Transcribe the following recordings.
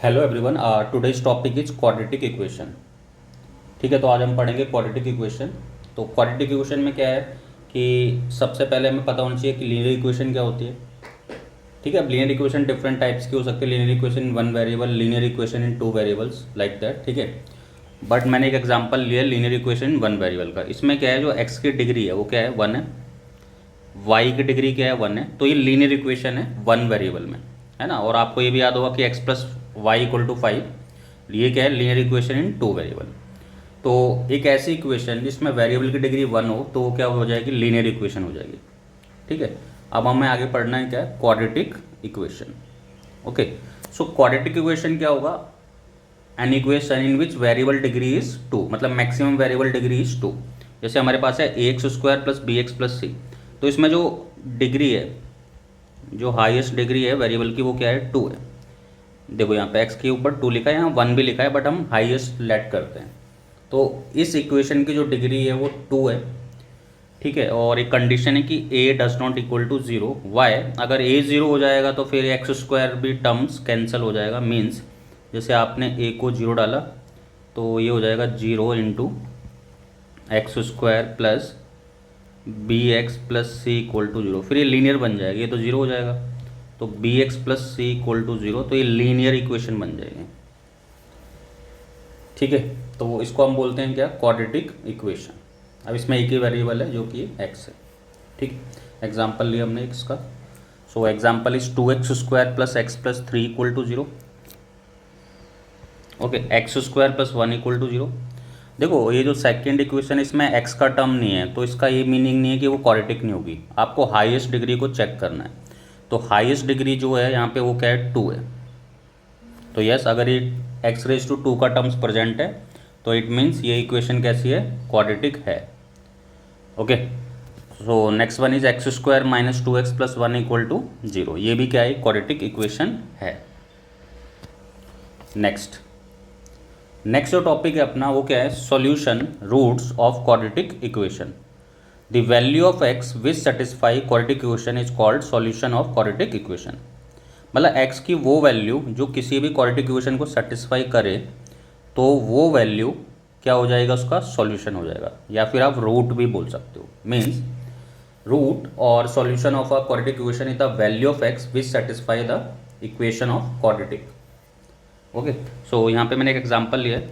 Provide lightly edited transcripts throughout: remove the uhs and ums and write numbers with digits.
Hello everyone, today's topic is quadratic equation. ठीक है, तो आज हम पढ़ेंगे क्वाड्रेटिक इक्वेशन। तो क्वाड्रेटिक इक्वेशन में क्या है कि सबसे पहले हमें पता होना चाहिए कि लीनियर इक्वेशन क्या होती है। ठीक है, लीनियर इक्वेशन डिफरेंट टाइप्स की हो सकती है। Linear equation in one variable, linear equation in two variables, like that. ठीक है, बट मैंने एक एग्जांपल लिया linear equation in one variable का। इसमें क्या है, जो एक्स की डिग्री है वो क्या है, वन है। वाई की डिग्री क्या है, वन है। तो ये लीनियर इक्वेशन है वन वेरिएबल में, है ना। और आपको ये भी याद होगा कि X plus Y equal to five, ये क्या है, linear equation in two variable. तो एक ऐसी इक्वेशन जिसमें वेरिएबल की डिग्री वन हो तो वो क्या हो जाएगी, लीनियर इक्वेशन हो जाएगी। ठीक है, अब हमें आगे पढ़ना है क्या है, quadratic equation. Okay, so quadratic equation क्या होगा, an equation in which variable degree is two, मतलब maximum variable degree is two. जैसे हमारे पास है a x square plus B x plus c, तो इसमें जो डिग्री है, जो हाईएस्ट डिग्री है वेरिएबल की, वो क्या है, टू है। देखो यहाँ पे एक्स के ऊपर टू लिखा है, यहाँ वन भी लिखा है, बट हम हाईएस्ट लेट करते हैं। तो इस इक्वेशन की जो डिग्री है वो टू है। ठीक है, और एक कंडीशन है कि a does not equal to zero. Why, अगर ए जीरो हो जाएगा तो फिर एक्स स्क्वायर भी टर्म्स कैंसिल हो जाएगा। मीन्स जैसे आपने ए को जीरो डाला तो ये हो जाएगा zero into X square plus B x plus C equal to zero. फिर ये लीनियर बन जाएगा, ये तो जीरो हो जाएगा, तो B x plus C equal to zero, तो ये लीनियर इक्वेशन बन जाएगी। ठीक है, तो इसको हम बोलते हैं क्या, क्वाड्रेटिक इक्वेशन। अब इसमें एक ही वेरिएबल है जो कि एक्स है। ठीक, एग्जाम्पल लिया हमने इसका। So example is two x square plus x plus three equal to zero. Okay, X square plus one equal to zero. देखो ये जो सेकंड इक्वेशन, इसमें एक्स का टर्म नहीं है, तो इसका ये मीनिंग नहीं है कि वो क्वाड्रेटिक नहीं होगी। आपको हाईएस्ट डिग्री को चेक करना है। तो हाईएस्ट डिग्री जो है यहाँ पे वो क्या है, टू है। तो यस, अगर ये एक्स रेज टू टू का टर्म्स प्रेजेंट है तो इट मीन्स ये इक्वेशन कैसी है, क्वाड्रेटिक है। Okay, so next one is X square minus two X plus one equal to zero. ये भी क्या है, क्वाड्रेटिक इक्वेशन है। नेक्स्ट जो टॉपिक है अपना वो क्या है, solution roots of quadratic equation. The value of x which satisfy quadratic equation is called solution of quadratic equation. मतलब एक्स की वो वैल्यू जो किसी भी क्वाड्रेटिक इक्वेशन को सेटिस्फाई करे तो वो वैल्यू क्या हो जाएगा, उसका सॉल्यूशन हो जाएगा, या फिर आप रूट भी बोल सकते हो। मीन्स रूट और solution of a quadratic equation is the value of x which satisfy the equation of quadratic. Okay, so यहाँ पे मैंने एक एग्जांपल लिया है।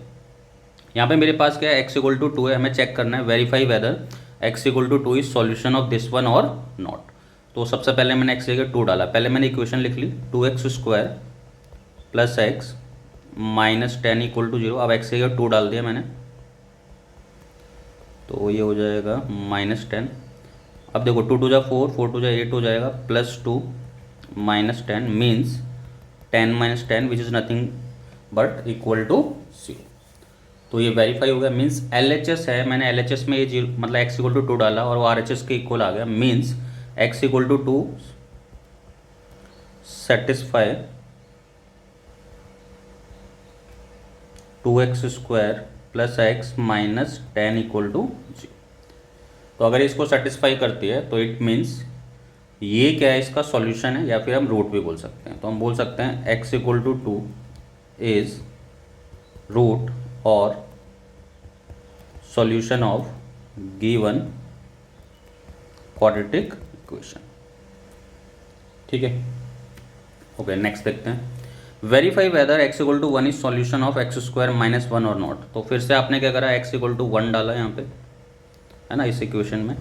यहाँ पे मेरे पास क्या है, एक्स इक्वल टू टू है, हमें चेक करना है, verify whether x equal to two is solution of this one और नॉट। तो सबसे पहले मैंने एक्स जगह टू डाला, पहले मैंने इक्वेशन लिख ली, two x square plus x minus ten equal to zero. अब एक्स जगह टू डाल दिया मैंने, तो ये हो जाएगा माइनस टेन। अब देखो टू टू जा फोर, फोर टू जा एट हो जाएगा, plus two minus ten, means ten minus ten which is nothing but equal to zero. तो ये वेरीफाई हो गया। मीन्स एल एच एस है, मैंने एल एच एस में ये जीरो मतलब एक्स इक्वल टू टू डाला और वो आर एच एस के इक्वल आ गया। Means x equal to two satisfy two x square plus x minus ten equal to zero. तो अगर इसको सेटिस्फाई करती है तो इट मीन्स ये क्या है, इसका सॉल्यूशन है, या फिर हम रूट भी बोल सकते हैं। तो हम बोल सकते हैं x equal to two is root और solution of given quadratic equation. ठीक है, ओके, नेक्स्ट देखते हैं, verify whether x equal to one is solution of x square minus one और नॉट। तो फिर से आपने क्या करा, एक्स इक्वल टू वन डाला यहाँ पे, है ना, इस इक्वेशन में।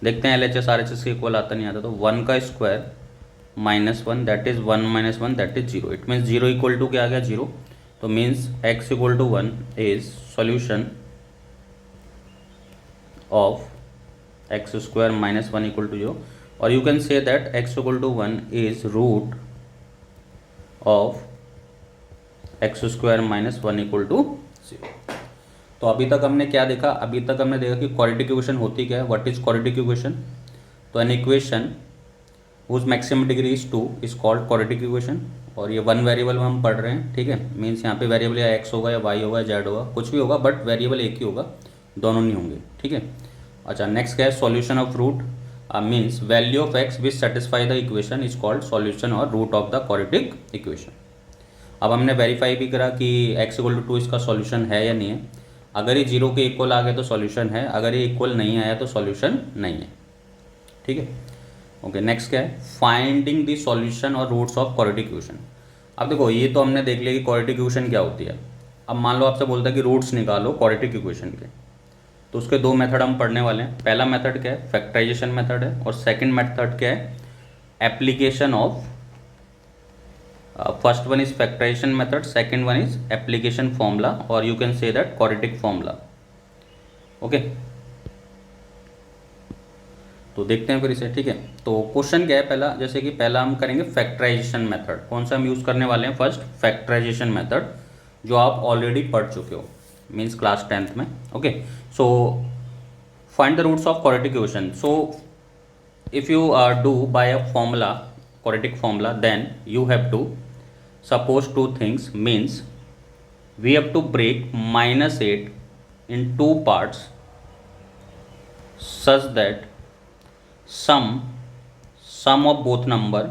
देखते हैं L H S R H S के इक्वल आता नहीं आता। तो वन का square minus one that is one minus one that is zero. It means zero equal to क्या आ गया, जीरो। तो means x equal to one is solution of x square minus one equal to zero, और you can say that x equal to one is root of x square minus one equal to zero. तो अभी तक हमने क्या देखा, अभी तक हमने देखा कि क्वाड्रेटिक इक्वेशन होती क्या है, व्हाट इज क्वाड्रेटिक इक्वेशन। तो an equation whose maximum degree is two is called quadratic equation. और ये वन वेरिएबल में हम पढ़ रहे हैं। ठीक है, मीन्स यहाँ पे वेरिएबल या एक्स होगा या वाई होगा या जेड होगा, कुछ भी होगा, बट वेरिएबल एक ही होगा, दोनों नहीं होंगे। ठीक है, अच्छा, नेक्स्ट क्या है, solution of root. means value of x which satisfy the equation is called solution or root of the quadratic equation. अब हमने वेरीफाई भी करा कि x इक्वल टू 2 इसका सॉल्यूशन है या नहीं है। अगर ये 0 के इक्वल आ गया तो सॉल्यूशन है, अगर ये इक्वल नहीं आया तो सॉल्यूशन नहीं है। ठीक है, ओके। नेक्स्ट क्या है, फाइंडिंग द सॉल्यूशन और रूट्स ऑफ क्वाड्रेटिक इक्वेशन। अब देखो ये तो हमने देख लिया कि क्वाड्रेटिक इक्वेशन क्या होती है। अब मान लो आपसे बोलता है कि रूट्स निकालो क्वाड्रेटिक इक्वेशन के, तो उसके दो मेथड हम पढ़ने वाले हैं। पहला मेथड क्या है, फैक्टराइजेशन मेथड है, और सेकंड मेथड क्या है, application of, first one is factorisation method, second one is application formula, और you can say that quadratic formula. Okay, तो देखते हैं फिर इसे। ठीक है, तो क्वेश्चन क्या है पहला, जैसे कि पहला हम करेंगे फैक्टराइजेशन मेथड। कौन सा हम यूज़ करने वाले हैं, फर्स्ट फैक्टराइजेशन मेथड, जो आप ऑलरेडी पढ़ चुके हो, मीन्स क्लास 10th में। Okay, so find the roots of quadratic equation. So if you do by a formula, quadratic formula, then you have to suppose two things, means we have to break -8 in two parts such that sum of both number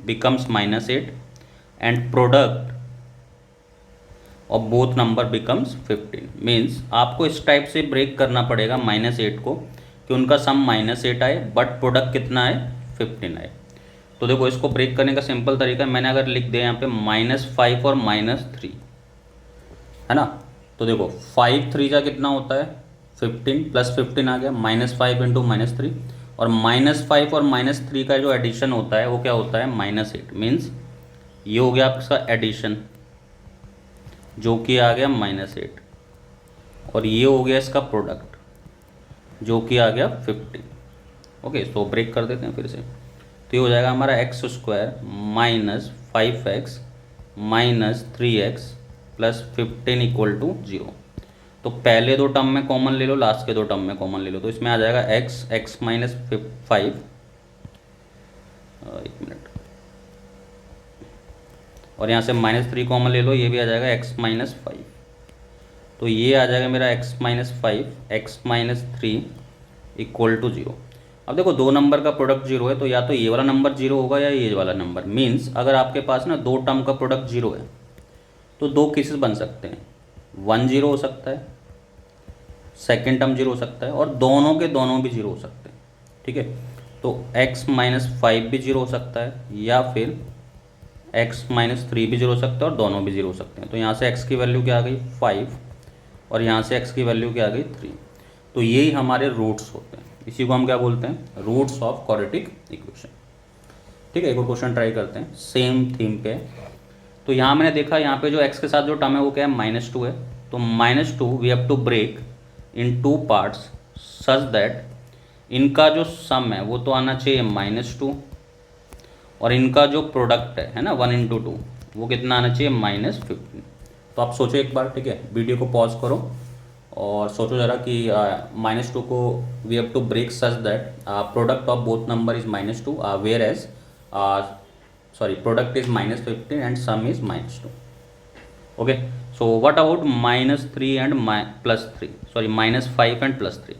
becomes -8 and product of both number becomes 15। Means आपको इस type से break करना पड़ेगा -8 को कि उनका सम -8 आए but product कितना आए, 15 आए। तो देखो इसको ब्रेक करने का सिंपल तरीका मैंने अगर लिख दिया यहाँ पे -5 और -3, है ना। तो देखो 5 3 का कितना होता है 15, प्लस 15 आ गया, -5 इंटू -3, और -5 और -3 का जो एडिशन होता है वो क्या होता है, -8। मीन्स ये हो गया आपका एडिशन जो कि आ गया -8, और ये हो गया इसका प्रोडक्ट जो कि आ गया 15। ओके, तो ब्रेक कर देते हैं फिर से। तो ये हो जाएगा हमारा x² minus 5x minus 3x plus 15 equal to 0। तो पहले दो टर्म में कॉमन ले लो, लास्ट के दो टर्म में कॉमन ले लो, तो इसमें आ जाएगा x माइनस 5, एक मिनट, और यहाँ से -3 कॉमन ले लो, ये भी आ जाएगा x माइनस 5। तो ये आ जाएगा मेरा x minus 5 x minus 3 equal to 0। अब देखो दो नंबर का प्रोडक्ट 0 है, तो या तो ये वाला नंबर 0 होगा या ये वाला नंबर। मीन्स अगर आपके पास ना दो टर्म का प्रोडक्ट 0 है तो दो केसेस बन सकते हैं, 1 0 हो सकता है, सेकेंड टर्म 0 हो सकता है, और दोनों के दोनों भी 0 हो सकते हैं। ठीक है, तो x माइनस 5 भी 0 हो सकता है, या फिर x माइनस 3 भी 0 हो सकता है, और दोनों भी 0 हो सकते हैं। तो यहाँ से x की वैल्यू क्या आ गई 5, और यहाँ से x की वैल्यू क्या आ गई 3। तो यही हमारे रूट्स होते हैं, इसी को हम क्या बोलते हैं, रूट्स ऑफ क्वाड्रेटिक इक्वेशन। ठीक है, एक और क्वेश्चन ट्राई करते हैं सेम थीम पे। तो यहाँ मैंने देखा यहाँ पे जो x के साथ जो टर्म है वो क्या है, -2 है। तो -2 we have to break in two parts such that इनका जो सम है वो तो आना चाहिए -2, और इनका जो प्रोडक्ट है ना 1 × 2, वो कितना आना चाहिए -15। तो आप सोचो एक बार, ठीक है, वीडियो को पॉज करो और सोचो ज़रा कि -2 को we have to break such that product of both number is -2 whereas product is -15 and sum is -2। Okay, so what about -3 and +3, sorry -5 and +3।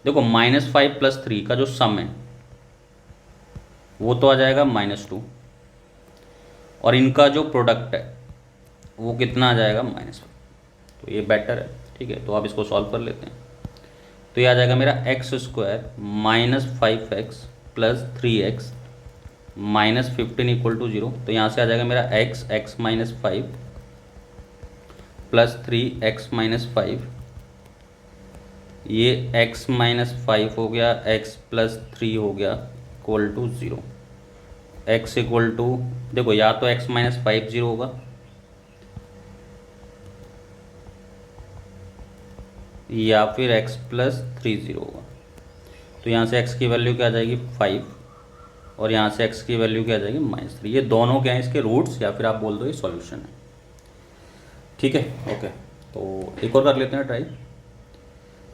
देखो -5 + 3 का जो सम है वो तो आ जाएगा -2, और इनका जो प्रोडक्ट है वो कितना आ जाएगा -5। तो ये बेटर है। ठीक है, तो आप इसको सॉल्व कर लेते हैं। तो ये आ जाएगा मेरा x² minus 5x plus 3x minus 15 equal to 0। तो यहाँ से आ जाएगा मेरा x minus 5 plus 3x minus 5, ये x माइनस 5 हो गया, x प्लस 3 हो गया equal to 0। x equal to, देखो या तो x माइनस 5 0 होगा, या फिर x प्लस 3 0 होगा। तो यहाँ से x की वैल्यू क्या आ जाएगी 5, और यहाँ से x की वैल्यू क्या आ जाएगी -3। ये दोनों क्या हैं, इसके रूट्स, या फिर आप बोल दो ये सॉल्यूशन है। ठीक है, ओके। तो एक और कर लेते हैं ट्राई,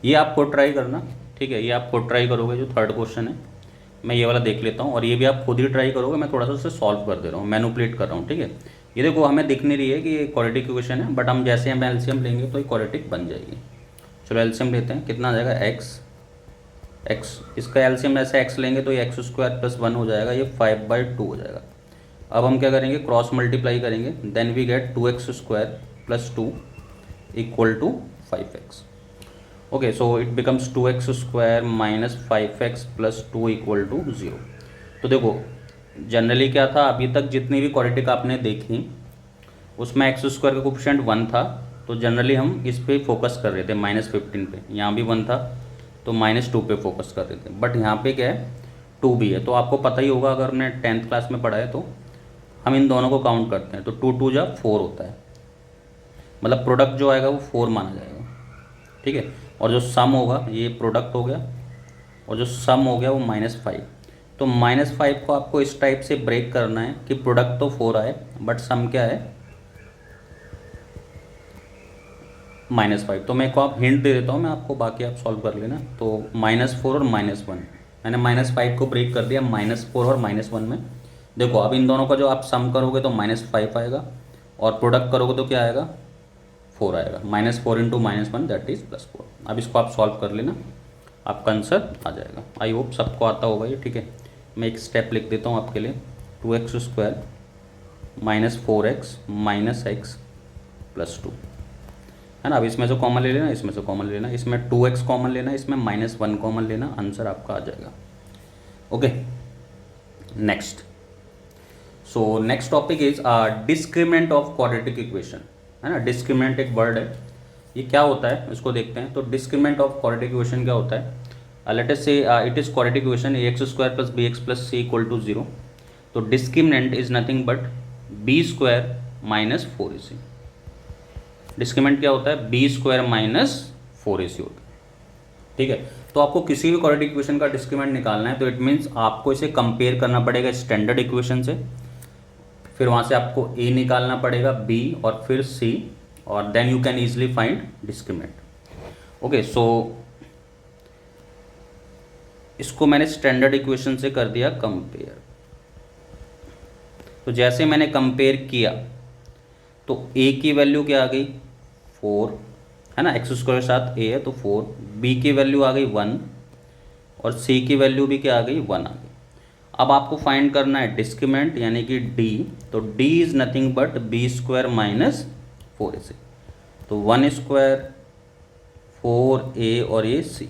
ये आप खुद ट्राई करना। ठीक है, ये आप खुद ट्राई करोगे, जो थर्ड क्वेश्चन है मैं ये वाला देख लेता हूँ, और ये भी आप खुद ही ट्राई करोगे, मैं थोड़ा सा उसे सॉल्व कर दे रहा हूँ, मैनिपुलेट कर रहा हूँ। ठीक है, ये देखो हमें दिख नहीं रही है कि ये क्वाड्रेटिक इक्वेशन है, बट हम जैसे हम एलसीएम लेंगे तो ये क्वाड्रेटिक बन जाएगी। चलो एलसीएम लेते हैं, कितना आ जाएगा x, इसका एलसीएम ऐसे x लेंगे तो ये x² + 1 हो जाएगा, ये 5/2 हो जाएगा। अब हम क्या करेंगे, क्रॉस मल्टीप्लाई करेंगे, then we get 2x square plus 2 equal to 5x। Okay, so it becomes 2x square minus 5x plus 2 equal to 0। तो देखो जनरली क्या था, अभी तक जितनी भी क्वाड्रेटिक आपने देखी उसमें एक्स स्क्वायर का कोफिशिएंट 1 था, तो जनरली हम इस पे फोकस कर रहे थे -15 पे। यहाँ भी 1 था तो -2 पे फोकस कर रहे थे, बट यहाँ पे क्या है 2 भी है। तो आपको पता ही होगा, अगर हमने 10th क्लास में पढ़ा है तो हम इन दोनों को काउंट करते हैं, तो 2 2 जा 4 होता है, मतलब प्रोडक्ट जो आएगा वो 4 माना जाएगा। ठीक है, और जो सम होगा, ये प्रोडक्ट हो गया, और जो सम हो गया वो -5। तो -5 को आपको इस टाइप से ब्रेक करना है कि प्रोडक्ट तो 4 आए बट सम क्या है -5। तो मैं को आप हिंट दे देता हूँ मैं आपको, बाकी आप सॉल्व कर लेना। तो -4 और -1, मैंने -5 को ब्रेक कर दिया -4 और -1 में। देखो अब इन दोनों का जो आप सम करोगे तो -5 आएगा, और प्रोडक्ट करोगे तो क्या आएगा 4 आएगा। -4 इंटू -1 दैट इज +4। अब इसको आप सॉल्व कर लेना, आपका आंसर आ जाएगा। आई होप सबको आता होगा ये। ठीक है, मैं एक स्टेप लिख देता हूँ आपके लिए, 2x square -4x -x plus 2 है ना। अब इसमें से कॉमन ले लेना, इसमें से कॉमन लेना, इसमें 2x कॉमन लेना, इसमें -1 कॉमन लेना, आंसर आपका आ जाएगा। Okay, next. So next topic is discriminant of quadratic equation, है ना। डिस्क्रीमेंट एक वर्ड है, ये क्या होता है इसको देखते हैं। तो डिस्क्रीमेंट ऑफ क्वाड्रेटिक इक्वेशन क्या होता है, let us say it is quadratic equation ax square plus bx plus c equal to 0। तो discriminant is nothing but b square minus 4ac। Discriminant क्या होता है, b स्क्वायर माइनस 4ac होता है। ठीक है, तो आपको किसी भी क्वाड्रेटिक इक्वेशन का डिस्क्रीमेंट निकालना है तो इट मीन्स आपको इसे कंपेयर करना पड़ेगा स्टैंडर्ड इक्वेशन से, फिर वहाँ से आपको a निकालना पड़ेगा, b और फिर c, और then you can easily find discriminant. Okay, so इसको मैंने स्टैंडर्ड इक्वेशन से कर दिया कंपेयर। तो जैसे मैंने कंपेयर किया तो a की वैल्यू क्या आ गई 4, है ना, एक्स स्क्वायर के साथ a है तो 4, b की वैल्यू आ गई 1 और c की वैल्यू भी क्या आ गई 1 आ गई। अब आपको फाइंड करना है डिस्क्रीमेंट यानी कि d। तो d is nothing but b square minus 4ac। तो 1 स्क्वायर 4a और ये c,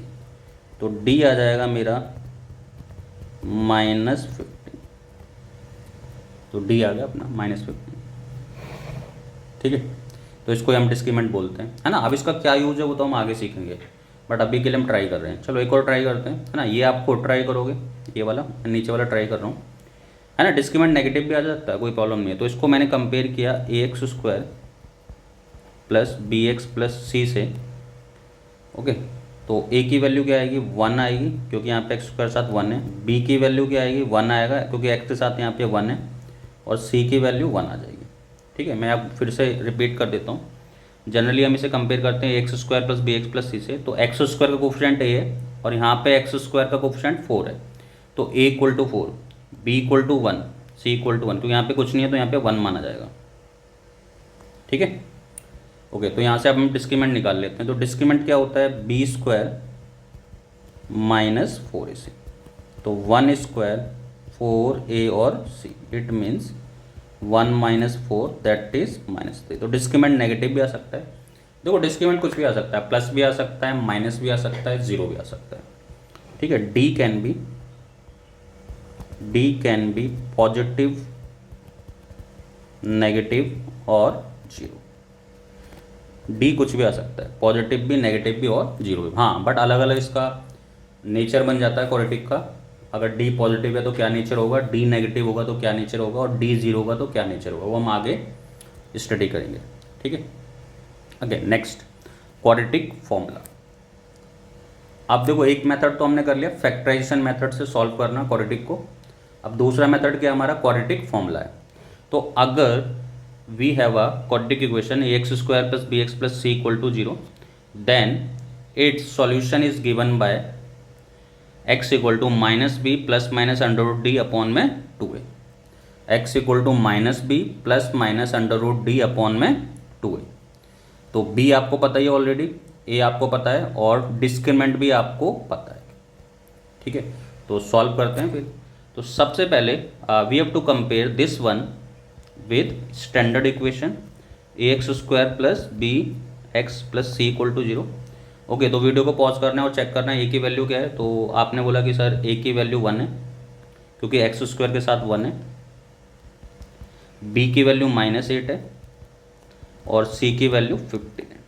तो d आ जाएगा मेरा -15। तो d आ गया अपना -15। ठीक है, तो इसको हम डिस्क्रीमेंट बोलते हैं, है ना। अब इसका क्या यूज है वो तो हम आगे सीखेंगे, बट अभी के लिए हम ट्राई कर रहे हैं। चलो एक और ट्राई करते हैं, है ना। ये आप खुद ट्राई करोगे, ये वाला नीचे वाला ट्राई कर रहा हूँ, है ना। डिस्क्रीमेंट नेगेटिव भी आ जाता है, कोई प्रॉब्लम नहीं है। तो इसको मैंने कंपेयर किया ax square plus bx plus c से। ओके, तो a की वैल्यू क्या आएगी 1 आएगी, क्योंकि यहाँ पे x स्क्वायर साथ 1 है। b की वैल्यू क्या आएगी 1 आएगा, क्योंकि x के साथ यहाँ पे 1 है, और c की वैल्यू 1 आ जाएगी। ठीक है, मैं अब फिर से रिपीट कर देता हूँ। जनरली हम इसे कंपेयर करते हैं x square plus bx plus c से। तो एक्स स्क्वायर का कोफिशिएंट a है और यहाँ पे एक्स स्क्वायर का कोफिशिएंट 4 है, तो a equal to 4, b equal to 1, c equal to 1, क्योंकि यहाँ पे कुछ नहीं है तो यहाँ पे 1 माना जाएगा। ठीक है, ओके, तो यहाँ से अब हम डिस्क्रीमेंट निकाल लेते हैं। तो डिस्क्रीमेंट क्या होता है b स्क्वायर माइनस 4ac। तो 1 स्क्वायर 4a और c, it means 1 minus 4 that is -3। तो डिस्क्रीमेंट नेगेटिव भी आ सकता है। देखो डिस्क्रीमेंट कुछ भी आ सकता है, प्लस भी आ सकता है, माइनस भी आ सकता है, जीरो भी आ सकता है। ठीक है, d can be positive, negative और जीरो। d कुछ भी आ सकता है, पॉजिटिव भी, नेगेटिव भी और जीरो भी। हाँ, बट अलग अलग इसका नेचर बन जाता है क्वाड्रेटिक का। अगर d पॉजिटिव है तो क्या नेचर होगा, d नेगेटिव होगा तो क्या नेचर होगा, और d जीरो होगा तो क्या नेचर होगा, वो हम आगे स्टडी करेंगे। ठीक है, ओके, नेक्स्ट क्वाड्रेटिक फॉर्मूला। अब देखो एक मेथड तो हमने कर लिया, फैक्टराइजेशन मेथड से सॉल्व करना क्वाड्रेटिक को। अब दूसरा मेथड क्या हमारा क्वाड्रेटिक फॉर्मूला है। तो अगर we have a quadratic equation ax square plus bx plus c equal to 0, then its solution is given by x equal to -b plus minus √d upon में 2a। x equal to -b plus minus √d upon में 2a। तो b आपको पता ही है already, a आपको पता है, और डिस्क्रीमेंट भी आपको पता है। ठीक है, तो सॉल्व करते हैं फिर। तो सबसे पहले we have to compare this one with standard equation a x square plus B x plus C equal to zero. Okay, तो वीडियो को पॉज करना है और चेक करना है ए की वैल्यू क्या है। तो आपने बोला कि सर ए की वैल्यू 1 है क्योंकि एक्स स्क्वायर के साथ 1 है, बी की वैल्यू -8 है और सी की वैल्यू 15 है।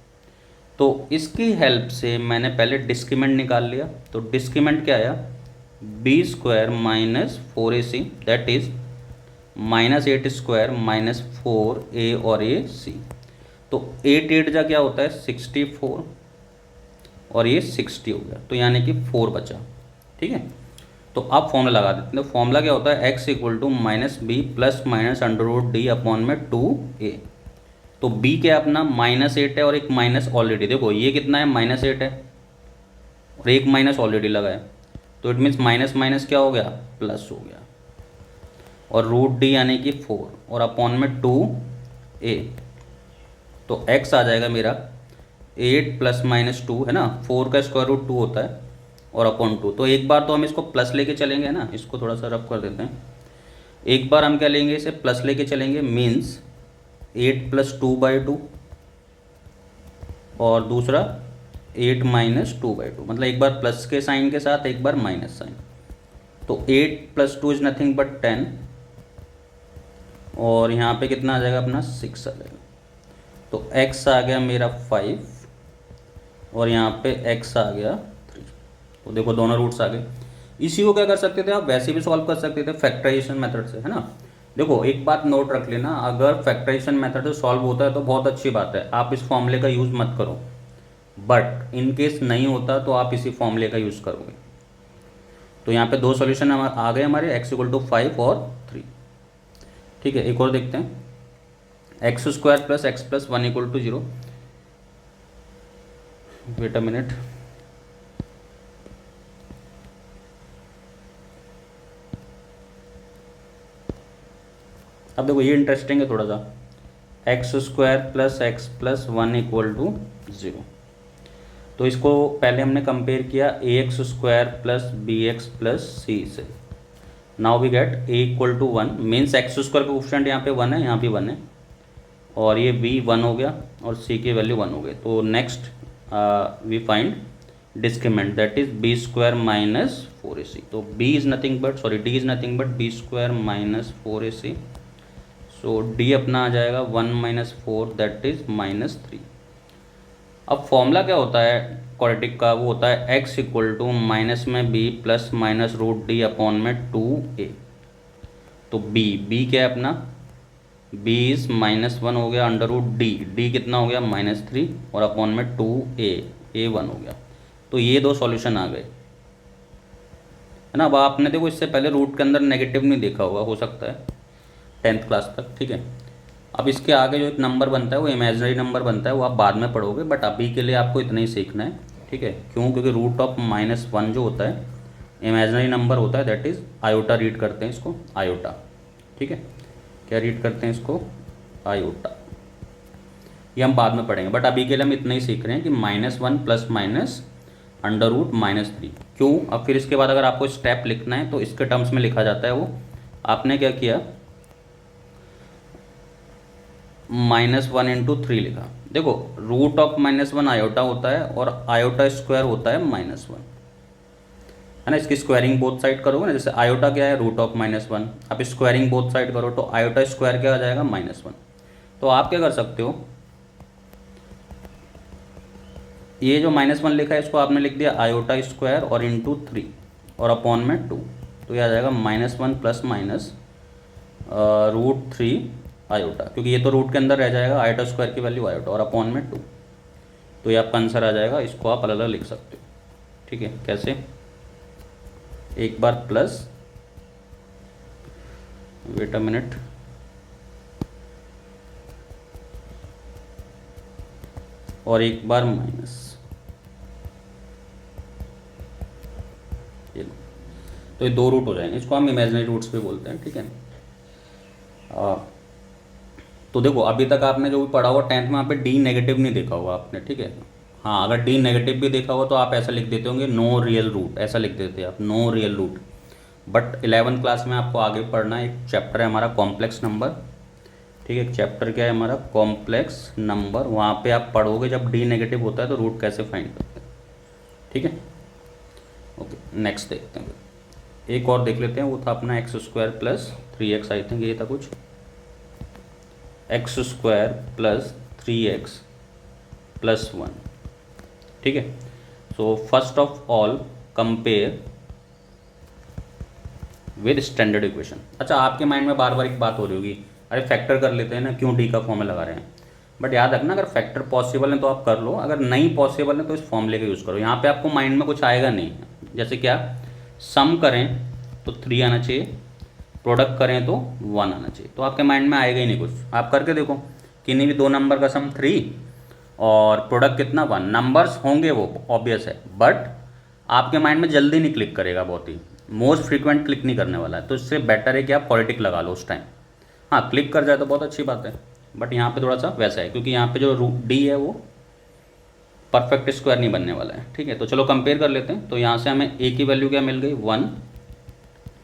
तो इसकी हेल्प से मैंने पहले डिस्क्रीमेंट निकाल लिया। तो डिस्क्रीमेंट क्या आया, b square minus 4ac that is -8 square minus 4a और ए सी। तो 8 8 जा क्या होता है 64 और ये 60 हो गया, तो यानी कि 4 बचा। ठीक है, तो आप फॉर्मूला लगा देते हैं। तो फॉर्मूला क्या होता है, x equal to -b plus minus √d upon में 2a। तो b क्या अपना -8 है और एक माइनस ऑलरेडी, देखो ये कितना है -8 है और एक माइनस ऑलरेडी लगा है, तो इट मीन्स माइनस माइनस क्या हो गया प्लस हो गया, और √d यानी कि 4 और अपॉन में 2a। तो x आ जाएगा मेरा 8 प्लस -2 है ना, 4 का स्क्वायर रूट 2 होता है और अपॉन 2। तो एक बार तो हम इसको प्लस लेके चलेंगे ना, इसको थोड़ा सा रफ कर देते हैं। एक बार हम क्या लेंगे, इसे प्लस लेके चलेंगे, मीन्स 8 प्लस 2/2 और दूसरा 8 माइनस 2/2, मतलब एक बार प्लस के साइन के साथ एक बार माइनस साइन। तो 8 प्लस 2 इज नथिंग बट 10 और यहाँ पे कितना आ जाएगा अपना 6 आ जाएगा। तो x आ गया मेरा 5 और यहाँ पे x आ गया 3। तो देखो दोनों रूट्स आ गए। इसी को क्या कर सकते थे आप, वैसे भी सॉल्व कर सकते थे फैक्टराइजेशन मेथड से, है ना। देखो एक बात नोट रख लेना, अगर फैक्टराइजेशन मेथड से सॉल्व होता है तो बहुत अच्छी बात है, आप इस फॉर्मूले का यूज़ मत करो, बट इन केस नहीं होता तो आप इसी फॉर्मूले का यूज़ करोगे। तो यहाँ पे दो सॉल्यूशन आ गए हमारे, x इक्वल टू 5 और 3। ठीक है, एक और देखते हैं, x square plus x plus 1 equal to 0। Wait a minute, अब देखो ये इंटरेस्टिंग है थोड़ा सा, x square plus x plus 1 equal to 0। तो इसको पहले हमने कंपेयर किया a x square plus B x plus c से। Now we get a equal to 1, means x square का कोफिशिएंट यहाँ पे 1 है, यहाँ भी 1 है, और ये b 1 हो गया और c की वैल्यू 1 हो गई। तो next we find discriminant that is b square minus 4ac। तो b is nothing but d is nothing but b square minus 4ac। So d अपना आ जाएगा 1 माइनस 4 दैट इज -3। अब फॉर्मूला क्या होता है क्वाड्रेटिक का, वो होता है x इक्वल टू माइनस में b plus minus √d upon में 2a। तो b क्या है अपना, b इज -1 हो गया अंडर रूट d कितना हो गया -3 और अपॉन में 2a 1 हो गया। तो ये दो सॉल्यूशन आ गए, है ना। अब आपने देखो इससे पहले रूट के अंदर नेगेटिव नहीं देखा होगा, हो सकता है 10th क्लास तक, ठीक है। अब इसके आगे जो एक नंबर बनता है वो इमेजिनरी नंबर बनता है, वो आप बाद में पढ़ोगे, बट अभी के लिए आपको इतना ही सीखना है, ठीक है। क्यों, क्योंकि रूट ऑफ -1 जो होता है इमेजिनरी नंबर होता है, दैट इज़ आयोटा रीड करते हैं इसको, आयोटा, ठीक है। क्या रीड करते हैं इसको, आयोटा। ये हम बाद में पढ़ेंगे, बट अभी के लिए हम इतना ही सीख रहे हैं कि -1 प्लस माइनस अंडर रूट -3। क्यों, अब फिर इसके बाद अगर आपको स्टेप लिखना है तो इसके टर्म्स में लिखा जाता है। वो आपने क्या किया, -1 इंटू 3 लिखा। देखो रूट ऑफ -1 आयोटा होता है और आयोटा स्क्वायर होता है -1, है ना। इसकी स्क्वायरिंग बोथ साइड करोगे ना, जैसे आयोटा क्या है रूट ऑफ -1, अब स्क्वायरिंग बोथ साइड करो तो आयोटा स्क्वायर क्या आ जाएगा -1। तो आप क्या कर सकते हो, ये जो -1 लिखा है इसको आपने लिख दिया आयोटा स्क्वायर और इंटू 3 और अपॉन में 2। तो ये आ जाएगा -1 प्लस माइनस √3 आयोटा, क्योंकि ये तो रूट के अंदर रह जाएगा, आयोटा स्क्वायर की वैल्यू आयोटा और अपॉन में 2। तो ये आपका आंसर आ जाएगा। इसको आप अलग अलग लिख सकते हो, ठीक है। कैसे, एक बार प्लस, वेट अ मिनट, और एक बार माइनस, ये लो। तो ये दो रूट हो जाएंगे, इसको हम इमेजिनरी रूट्स भी बोलते हैं, ठीक है। तो देखो अभी तक आपने जो भी पढ़ा हुआ 10th में, वहाँ पे d नेगेटिव नहीं देखा होगा आपने, ठीक है। हाँ, अगर d नेगेटिव भी देखा हुआ तो आप ऐसा लिख देते होंगे नो रियल रूट, ऐसा लिख देते आप no real root. But 11th class में आपको आगे पढ़ना है, एक चैप्टर है हमारा कॉम्प्लेक्स नंबर, ठीक है। एक चैप्टर क्या है हमारा, कॉम्प्लेक्स नंबर। वहाँ पे आप पढ़ोगे जब डी नेगेटिव होता है तो रूट कैसे फाइंड करते हैं, ठीक है। ओके, नेक्स्ट देखते हैं, एक और देख लेते हैं। वो था अपना x square plus 3x, I think ये था कुछ, x square plus 3x plus 1, ठीक है। So first of all compare with standard equation. अच्छा, आपके माइंड में बार बार एक बात हो रही होगी, अरे फैक्टर कर लेते हैं ना, क्यों डी का फॉर्मूला लगा रहे हैं। बट याद रखना, अगर फैक्टर पॉसिबल है तो आप कर लो, अगर नहीं पॉसिबल है तो इस फॉर्मूले का यूज़ करो। यहाँ पे आपको माइंड में कुछ आएगा नहीं, जैसे क्या, सम करें तो 3 आना चाहिए, प्रोडक्ट करें तो 1 आना चाहिए, तो आपके माइंड में आएगा ही नहीं कुछ। आप करके देखो, किन्हीं भी दो नंबर का सम 3 और प्रोडक्ट कितना 1, नंबर्स होंगे वो ऑब्वियस है, बट आपके माइंड में जल्दी नहीं क्लिक करेगा, बहुत ही मोस्ट फ्रीक्वेंट क्लिक नहीं करने वाला है। तो इससे बेटर है कि आप क्वाड्रेटिक लगा लो उस टाइम। हाँ, क्लिक कर जाए तो बहुत अच्छी बात है, बट यहाँ पे थोड़ा सा वैसा है, क्योंकि यहाँ पे जो रूट डी है वो परफेक्ट स्क्वायर नहीं बनने वाला है, ठीक है। तो चलो कंपेयर कर लेते हैं। तो यहाँ से हमें ए की वैल्यू क्या मिल गई 1,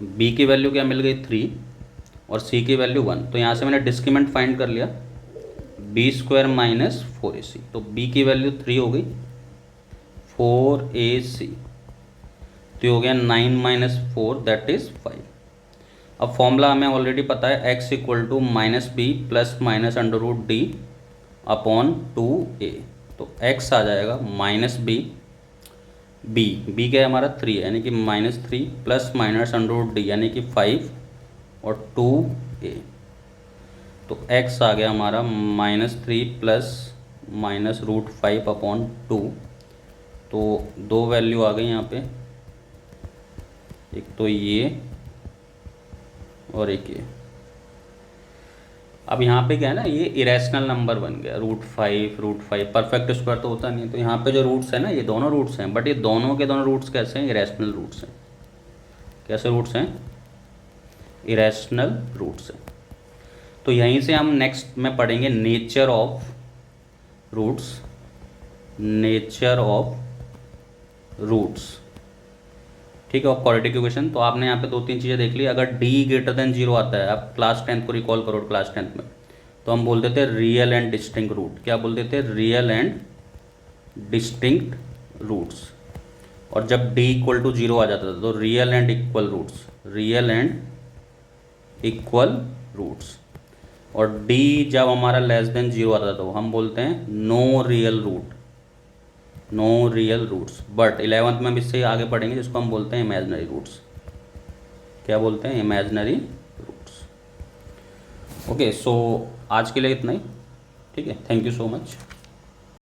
बी की वैल्यू क्या मिल गई 3 और सी की वैल्यू 1। तो यहाँ से मैंने डिस्क्रीमेंट फाइंड कर लिया, बी स्क्वायर माइनस 4ac। तो बी की वैल्यू 3 हो गई, 4ac तो ये हो गया 9 माइनस 4 दैट इज़ 5। अब फॉर्मूला हमें ऑलरेडी पता है, x equal to minus b plus minus under root d upon 2a। तो x आ जाएगा माइनस बी, बी क्या है हमारा 3 है, यानी कि -3 plus minus under root d यानी कि 5 और 2a। तो x आ गया हमारा -3 प्लस माइनस रूट 5 अपॉन 2। तो दो वैल्यू आ गई यहाँ पे, एक तो ये और एक ये। अब यहाँ पे क्या है ना, ये इरेशनल नंबर बन गया, रूट 5 परफेक्ट स्क्वायर तो होता नहीं है। तो यहाँ पे जो रूट्स है ना, ये दोनों रूट्स हैं, बट ये दोनों के दोनों रूट्स कैसे हैं, इरेशनल रूट्स हैं। कैसे रूट्स हैं, इरेशनल रूट्स हैं। तो यहीं से हम नेक्स्ट में पढ़ेंगे nature of roots, nature of roots, ठीक है, ऑफ क्वाड्रेटिक इक्वेशन। तो आपने यहाँ पे 2-3 चीज़ें देख ली। अगर d ग्रेटर देन 0 आता है, आप क्लास 10th को रिकॉल करो, क्लास 10th में तो हम बोलते थे रियल एंड डिस्टिंक्ट रूट। क्या बोलते थे, रियल एंड डिस्टिंक्ट रूट्स। और जब d इक्वल टू 0 आ जाता था तो real and equal roots, real and equal roots. और d जब हमारा लेस देन 0 आता था तो हम बोलते हैं no real root, no real roots. But 11th में हम इससे आगे पढ़ेंगे जिसको हम बोलते हैं इमेजिनरी रूट्स। क्या बोलते हैं, इमेजिनरी रूट्स। ओके, सो आज के लिए इतना ही, ठीक है। Thank you so much.